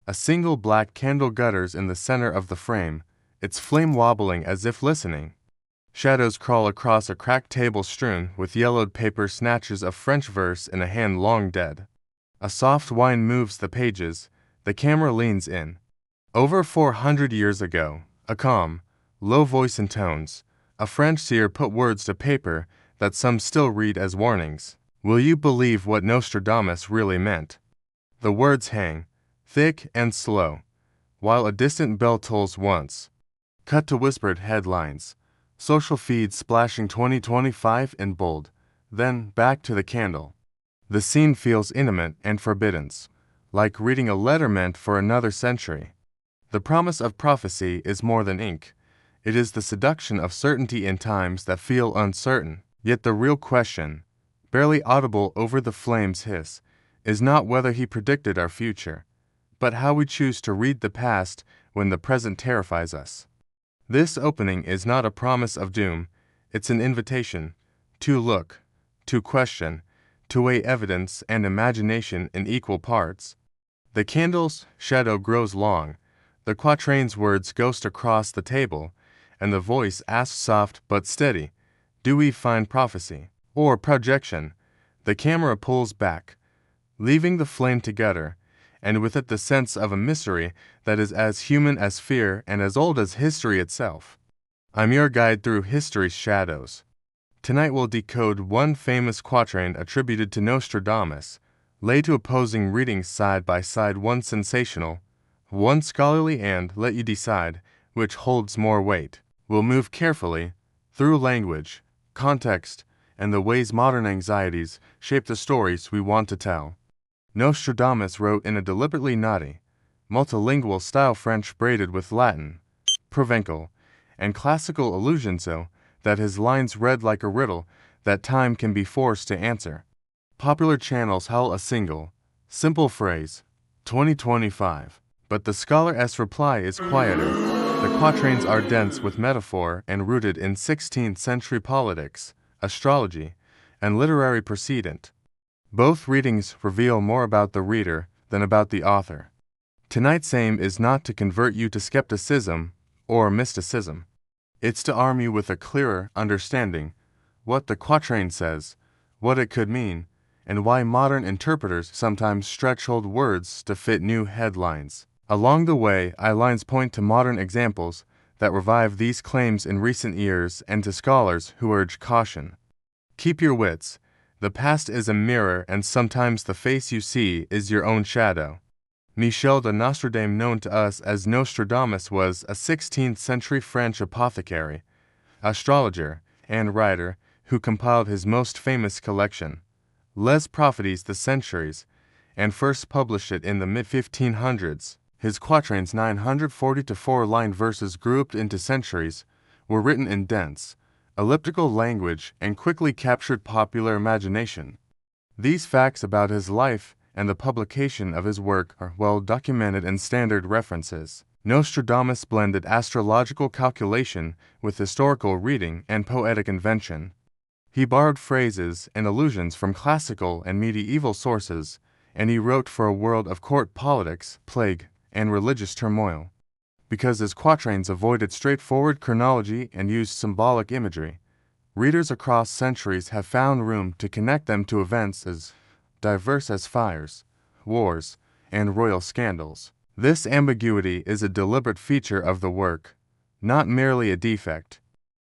A single black candle gutters in the center of the frame, its flame wobbling as if listening. Shadows crawl across a cracked table strewn with yellowed paper, snatches of French verse in a hand long dead. A soft whine moves the pages, the camera leans in. Over 400 years ago, a calm, low voice and tones, a French seer put words to paper that some still read as warnings. Will you believe what Nostradamus really meant? The words hang, thick and slow, while a distant bell tolls once. Cut to whispered headlines, social feeds splashing 2025 in bold, then back to the candle. The scene feels intimate and forbidden, like reading a letter meant for another century. The promise of prophecy is more than ink. It is the seduction of certainty in times that feel uncertain. Yet the real question, barely audible over the flame's hiss, is not whether he predicted our future, but how we choose to read the past when the present terrifies us. This opening is not a promise of doom, it's an invitation to look, to question, to weigh evidence and imagination in equal parts. The candle's shadow grows long, the quatrain's words ghost across the table, and the voice asks soft but steady, do we find prophecy or projection? The camera pulls back, leaving the flame to gutter, and with it the sense of a mystery that is as human as fear and as old as history itself. I'm your guide through history's shadows. Tonight we'll decode one famous quatrain attributed to Nostradamus, lay two opposing readings side by side, one sensational, one scholarly, and let you decide which holds more weight. We'll move carefully through language, context, and the ways modern anxieties shape the stories we want to tell. Nostradamus wrote in a deliberately naughty, multilingual style, French braided with Latin, Provençal, and classical allusions, so that his lines read like a riddle that time can be forced to answer. Popular channels howl a single, simple phrase, 2025, but the scholar's reply is quieter. The quatrains are dense with metaphor and rooted in 16th century politics, astrology, and literary precedent. Both readings reveal more about the reader than about the author. Tonight's aim is not to convert you to skepticism or mysticism. It's to arm you with a clearer understanding what the quatrain says, what it could mean, and why modern interpreters sometimes stretch old words to fit new headlines. Along the way, lines point to modern examples that revive these claims in recent years and to scholars who urge caution. Keep your wits. The past is a mirror, and sometimes the face you see is your own shadow. Michel de Nostradamus, known to us as Nostradamus, was a 16th century French apothecary, astrologer, and writer who compiled his most famous collection, Les Prophéties des Centuries, and first published it in the mid-1500s. His quatrains, 940 to 4-line verses grouped into centuries, were written in dense, elliptical language and quickly captured popular imagination. These facts about his life and the publication of his work are well documented in standard references. Nostradamus blended astrological calculation with historical reading and poetic invention. He borrowed phrases and allusions from classical and medieval sources, and he wrote for a world of court politics, plague, and religious turmoil. Because his quatrains avoided straightforward chronology and used symbolic imagery, readers across centuries have found room to connect them to events as diverse as fires, wars, and royal scandals. This ambiguity is a deliberate feature of the work, not merely a defect.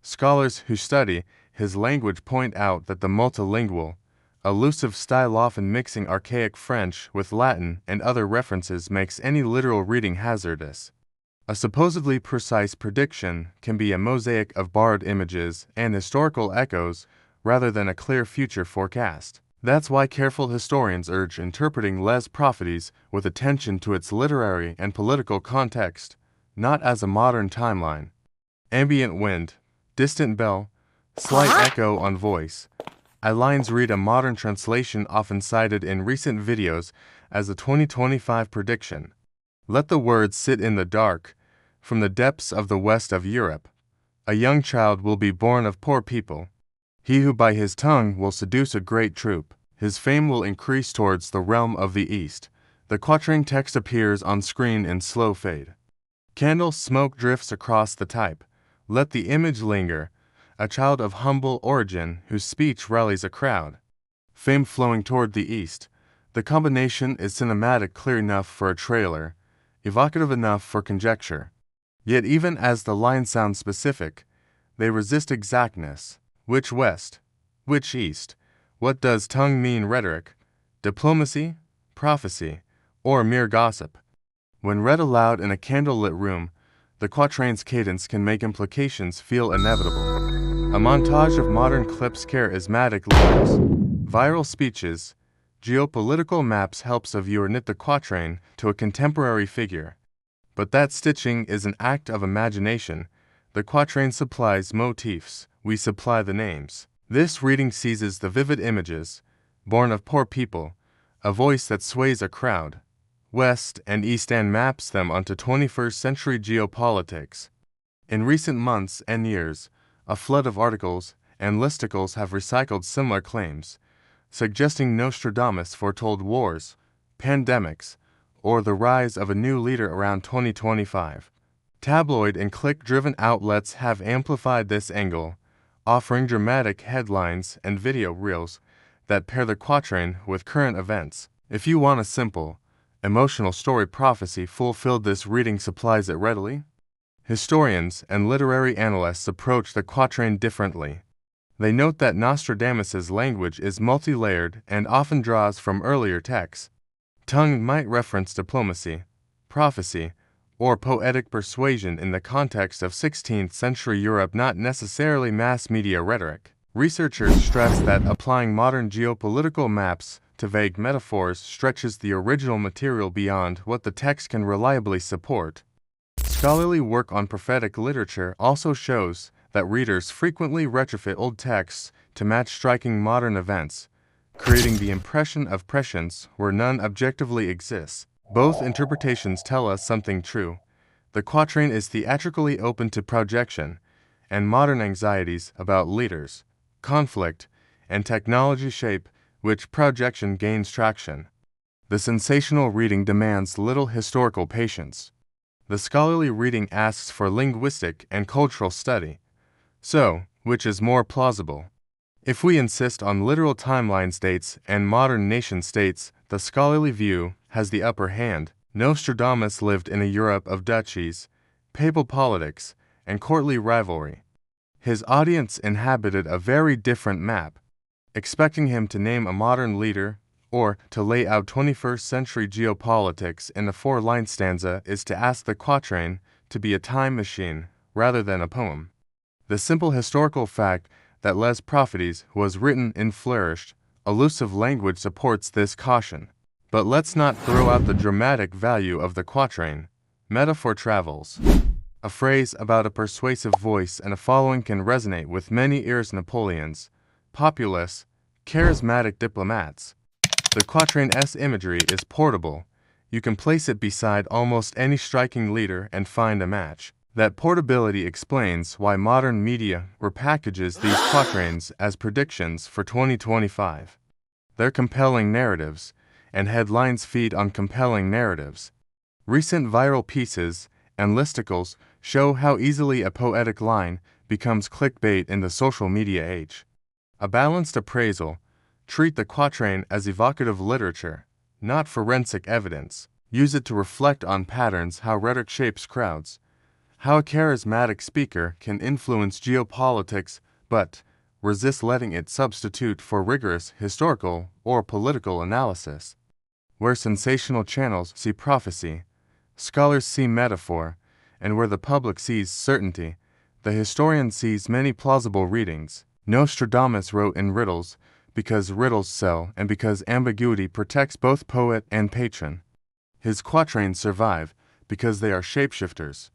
Scholars who study his language point out that the multilingual, elusive style, often mixing archaic French with Latin and other references, makes any literal reading hazardous. A supposedly precise prediction can be a mosaic of borrowed images and historical echoes rather than a clear future forecast. That's why careful historians urge interpreting Les Prophéties with attention to its literary and political context, not as a modern timeline. Ambient wind, distant bell, slight echo on voice. Lines read a modern translation often cited in recent videos as a 2025 prediction. Let the words sit in the dark. From the depths of the west of Europe, a young child will be born of poor people. He who by his tongue will seduce a great troop. His fame will increase towards the realm of the east. The quatrain text appears on screen in slow fade. Candle smoke drifts across the type. Let the image linger. A child of humble origin whose speech rallies a crowd. Fame flowing toward the east. The combination is cinematic, clear enough for a trailer, evocative enough for conjecture. Yet even as the lines sound specific, they resist exactness. Which west? Which east? What does tongue mean? Rhetoric? Diplomacy? Prophecy? Or mere gossip? When read aloud in a candlelit room, the quatrain's cadence can make implications feel inevitable. A montage of modern clips, charismatic leaders, viral speeches, geopolitical maps helps a viewer knit the quatrain to a contemporary figure. But that stitching is an act of imagination. The quatrain supplies motifs, we supply the names. This reading seizes the vivid images, born of poor people, a voice that sways a crowd. West and East, and maps them onto 21st century geopolitics. In recent months and years, a flood of articles and listicles have recycled similar claims, suggesting Nostradamus foretold wars, pandemics, or the rise of a new leader around 2025. Tabloid and click-driven outlets have amplified this angle, offering dramatic headlines and video reels that pair the quatrain with current events. If you want a simple, emotional story, prophecy fulfilled, this reading supplies it readily. Historians and literary analysts approach the quatrain differently. They note that Nostradamus's language is multi-layered and often draws from earlier texts. Tongue might reference diplomacy, prophecy, or poetic persuasion in the context of 16th century Europe, not necessarily mass media rhetoric. Researchers stress that applying modern geopolitical maps to vague metaphors stretches the original material beyond what the text can reliably support. Scholarly work on prophetic literature also shows that readers frequently retrofit old texts to match striking modern events, creating the impression of prescience where none objectively exists. Both interpretations tell us something true. The quatrain is theatrically open to projection, and modern anxieties about leaders, conflict, and technology shape which projection gains traction. The sensational reading demands little historical patience. The scholarly reading asks for linguistic and cultural study. So, which is more plausible? If we insist on literal timelines, dates, and modern nation-states, the scholarly view has the upper hand. Nostradamus lived in a Europe of duchies, papal politics, and courtly rivalry. His audience inhabited a very different map. Expecting him to name a modern leader or to lay out 21st century geopolitics in a four-line stanza is to ask the quatrain to be a time machine rather than a poem. The simple historical fact that Les Prophéties was written in flourished, elusive language supports this caution. But let's not throw out the dramatic value of the quatrain. Metaphor travels. A phrase about a persuasive voice and a following can resonate with many ears. Napoleons, populists, charismatic diplomats. The quatrain's imagery is portable. You can place it beside almost any striking leader and find a match. That portability explains why modern media repackages these quatrains as predictions for 2025. They're compelling narratives, and headlines feed on compelling narratives. Recent viral pieces and listicles show how easily a poetic line becomes clickbait in the social media age. A balanced appraisal: treat the quatrain as evocative literature, not forensic evidence. Use it to reflect on patterns, how rhetoric shapes crowds, how a charismatic speaker can influence geopolitics, but resist letting it substitute for rigorous historical or political analysis. Where sensational channels see prophecy, scholars see metaphor, and where the public sees certainty, the historian sees many plausible readings. Nostradamus wrote in riddles because riddles sell and because ambiguity protects both poet and patron. His quatrains survive because they are shapeshifters.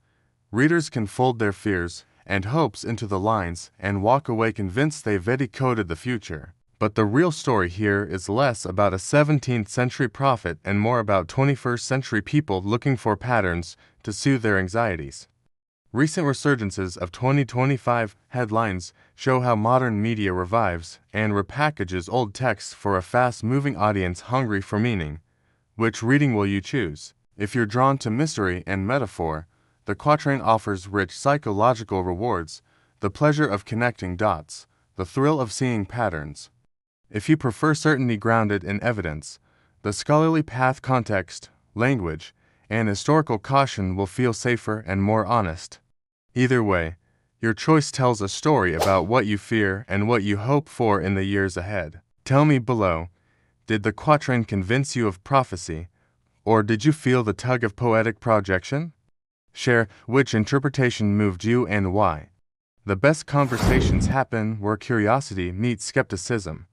Readers can fold their fears and hopes into the lines and walk away convinced they've decoded the future. But the real story here is less about a 17th century prophet and more about 21st century people looking for patterns to soothe their anxieties. Recent resurgences of 2025 headlines show how modern media revives and repackages old texts for a fast-moving audience hungry for meaning. Which reading will you choose? If you're drawn to mystery and metaphor, the quatrain offers rich psychological rewards, the pleasure of connecting dots, the thrill of seeing patterns. If you prefer certainty grounded in evidence, the scholarly path context, language, and historical caution will feel safer and more honest. Either way, your choice tells a story about what you fear and what you hope for in the years ahead. Tell me below, did the quatrain convince you of prophecy, or did you feel the tug of poetic projection? Share which interpretation moved you and why. The best conversations happen where curiosity meets skepticism.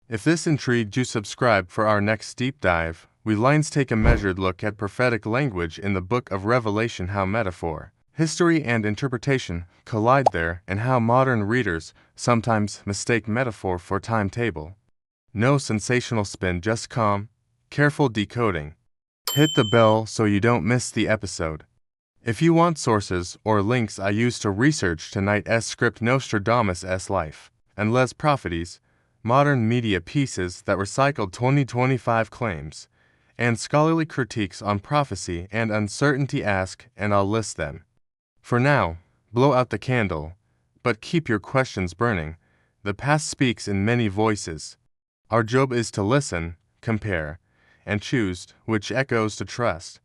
If this intrigued you, subscribe for our next deep dive. We lines take a measured look at prophetic language in the book of Revelation, how metaphor, history, and interpretation collide there, and how modern readers sometimes mistake metaphor for timetable. No sensational spin, just calm, careful decoding. Hit the bell so you don't miss the episode. If you want sources or links I used to research tonight's script, Nostradamus' life and Les Propheties, modern media pieces that recycled 2025 claims, and scholarly critiques on prophecy and uncertainty, ask and I'll list them. For now, blow out the candle, but keep your questions burning. The past speaks in many voices. Our job is to listen, compare, and choose which echoes to trust.